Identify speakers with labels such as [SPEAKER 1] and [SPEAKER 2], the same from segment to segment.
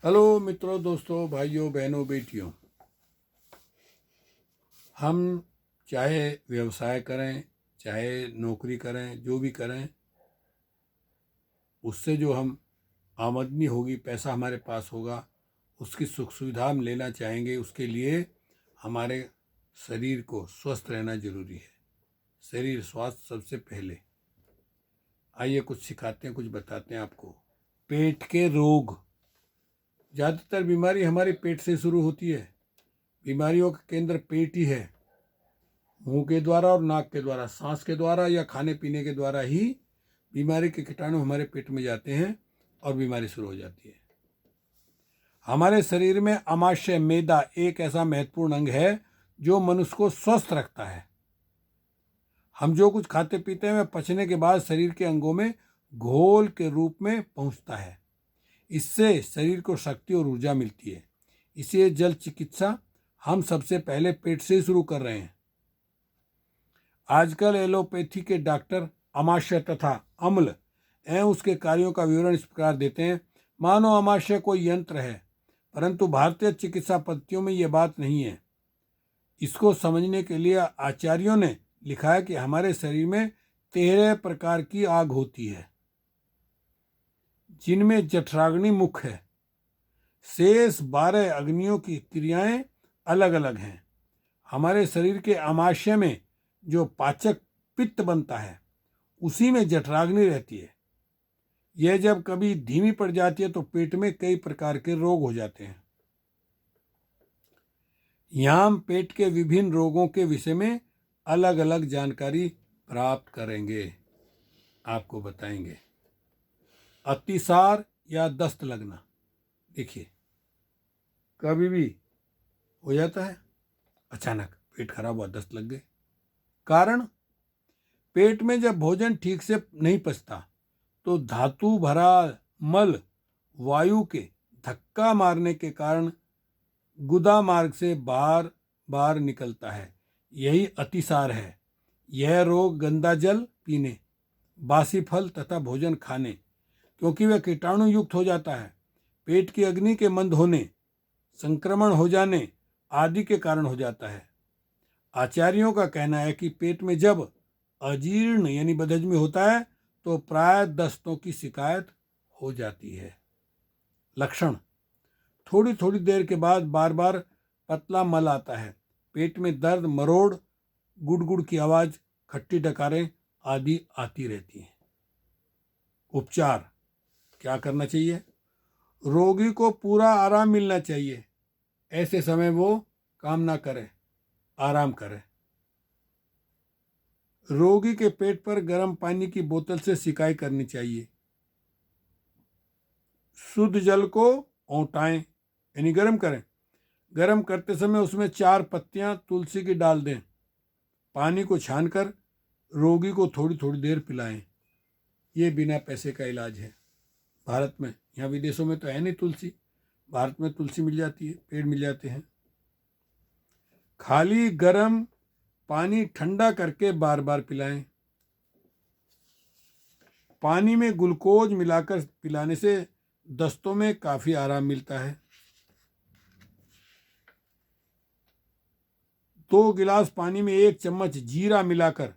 [SPEAKER 1] Hello मित्रों, दोस्तों, भाइयों, बहनों, बेटियों। हम चाहे व्यवसाय करें, चाहे नौकरी करें, जो भी करें, उससे जो हम आमदनी होगी, पैसा हमारे पास होगा, उसकी सुख सुविधा हम लेना चाहेंगे। उसके लिए हमारे शरीर को स्वस्थ रहना जरूरी है। शरीर स्वास्थ्य सबसे पहले। आइए कुछ सिखाते हैं, कुछ बताते हैं आपको। पेट के रोग। ज़्यादातर बीमारी हमारे पेट से शुरू होती है। बीमारियों का केंद्र पेट ही है। मुंह के द्वारा और नाक के द्वारा, सांस के द्वारा या खाने पीने के द्वारा ही बीमारी के कीटाणु हमारे पेट में जाते हैं और बीमारी शुरू हो जाती है। हमारे शरीर में आमाशय, मैदा एक ऐसा महत्वपूर्ण अंग है जो मनुष्य को स्वस्थ रखता है। हम जो कुछ खाते पीते हैं वह पचने के बाद शरीर के अंगों में घोल के रूप में पहुंचता है। इससे शरीर को शक्ति और ऊर्जा मिलती है। इसलिए जल चिकित्सा हम सबसे पहले पेट से ही शुरू कर रहे हैं। आजकल एलोपैथी के डॉक्टर आमाशय तथा अम्ल एवं उसके कार्यों का विवरण इस प्रकार देते हैं, मानो आमाशय कोई यंत्र है, परंतु भारतीय चिकित्सा पद्धतियों में यह बात नहीं है। इसको समझने के लिए आचार्यों ने लिखा है कि हमारे शरीर में 13 प्रकार की आग होती है, जिनमें जठराग्नि मुख्य है। शेष 12 अग्नियों की क्रियाएं अलग अलग हैं। हमारे शरीर के आमाशय में जो पाचक पित्त बनता है, उसी में जठराग्नि रहती है। यह जब कभी धीमी पड़ जाती है तो पेट में कई प्रकार के रोग हो जाते हैं। यहाँ हम पेट के विभिन्न रोगों के विषय में अलग अलग जानकारी प्राप्त करेंगे, आपको बताएंगे। अतिसार या दस्त लगना। देखिए, कभी भी हो जाता है, अचानक पेट खराब हुआ, दस्त लग गए। कारण, पेट में जब भोजन ठीक से नहीं पचता तो धातु भरा मल वायु के धक्का मारने के कारण गुदा मार्ग से बार बार निकलता है। यही अतिसार है। यह रोग गंदा जल पीने, बासी फल तथा भोजन खाने, क्योंकि वह कीटाणु युक्त हो जाता है, पेट की अग्नि के मंद होने, संक्रमण हो जाने आदि के कारण हो जाता है। आचार्यों का कहना है कि पेट में जब अजीर्ण यानी बदहजमी होता है तो प्राय दस्तों की शिकायत हो जाती है। लक्षण, थोड़ी थोड़ी देर के बाद बार बार पतला मल आता है, पेट में दर्द, मरोड़, गुड़गुड़ की आवाज, खट्टी डकारें आदि आती रहती हैं। उपचार, क्या करना चाहिए? रोगी को पूरा आराम मिलना चाहिए। ऐसे समय वो काम ना करे, आराम करे। रोगी के पेट पर गर्म पानी की बोतल से सिकाई करनी चाहिए। शुद्ध जल को औंटाएं यानी गर्म करें। गर्म करते समय उसमें 4 पत्तियां तुलसी की डाल दें। पानी को छानकर रोगी को थोड़ी थोड़ी देर पिलाएं। ये बिना पैसे का इलाज है भारत में। यहाँ विदेशों में तो है नहीं तुलसी, भारत में तुलसी मिल जाती है, पेड़ मिल जाते हैं। खाली गर्म पानी ठंडा करके बार बार पिलाएं। पानी में ग्लूकोज मिलाकर पिलाने से दस्तों में काफ़ी आराम मिलता है। 2 गिलास पानी में 1 चम्मच जीरा मिलाकर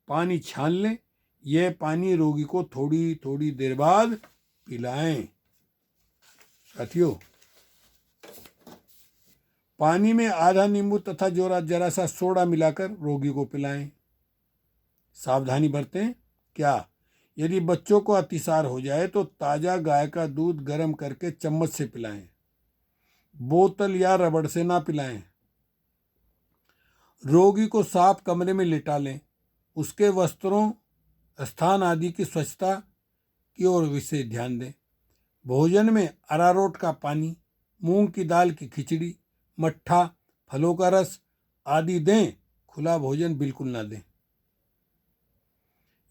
[SPEAKER 1] पानी छान लें। यह पानी रोगी को थोड़ी थोड़ी देर बाद पिलाएं। साथियों, पानी में आधा नींबू तथा जरा सा सोडा मिलाकर रोगी को पिलाएं। सावधानी बरतें। क्या? यदि बच्चों को अतिसार हो जाए तो ताज़ा गाय का दूध गर्म करके चम्मच से पिलाएं। बोतल या रबड़ से ना पिलाएं। रोगी को साफ कमरे में लिटा लें। उसके वस्त्रों, स्थान आदि की स्वच्छता की ओर विशेष ध्यान दें। भोजन में अरारोट का पानी, मूंग की दाल की खिचड़ी, मट्ठा, फलों का रस आदि दें। खुला भोजन बिल्कुल ना दें।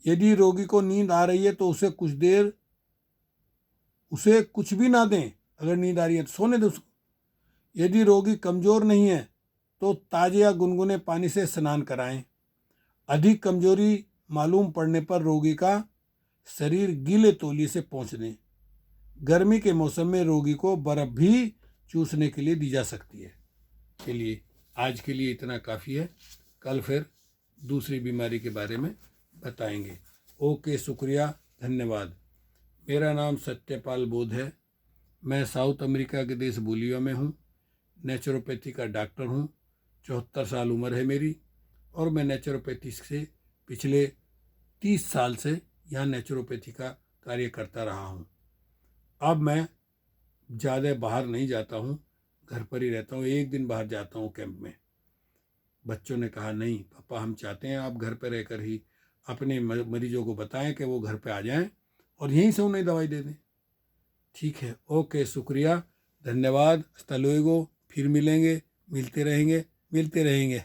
[SPEAKER 1] यदि रोगी को नींद आ रही है तो उसे कुछ भी ना दें। अगर नींद आ रही है तो सोने दें उसको। यदि रोगी कमजोर नहीं है तो ताजे या गुनगुने पानी से स्नान कराएं। अधिक कमजोरी मालूम पड़ने पर रोगी का शरीर गीले तौलिए से पोंछ दें। गर्मी के मौसम में रोगी को बर्फ भी चूसने के लिए दी जा सकती है। चलिए आज के लिए इतना काफ़ी है, कल फिर दूसरी बीमारी के बारे में बताएंगे। ओके, शुक्रिया, धन्यवाद। मेरा नाम सत्यपाल बोध है। मैं साउथ अमेरिका के देश बोलिविया में हूँ। नेचुरोपैथी का डॉक्टर हूँ। 74 साल उम्र है मेरी और मैं नेचुरोपैथी से पिछले 30 साल से यहाँ नेचुरोपैथी का कार्य करता रहा हूँ। अब मैं ज़्यादा बाहर नहीं जाता हूँ, घर पर ही रहता हूँ। एक दिन बाहर जाता हूँ कैंप में। बच्चों ने कहा नहीं पापा, हम चाहते हैं आप घर पर रहकर ही अपने मरीजों को बताएं कि वो घर पे आ जाएं और यहीं से उन्हें दवाई दे दें। ठीक है, ओके, शुक्रिया, धन्यवाद, हasta luego, फिर मिलेंगे, मिलते रहेंगे।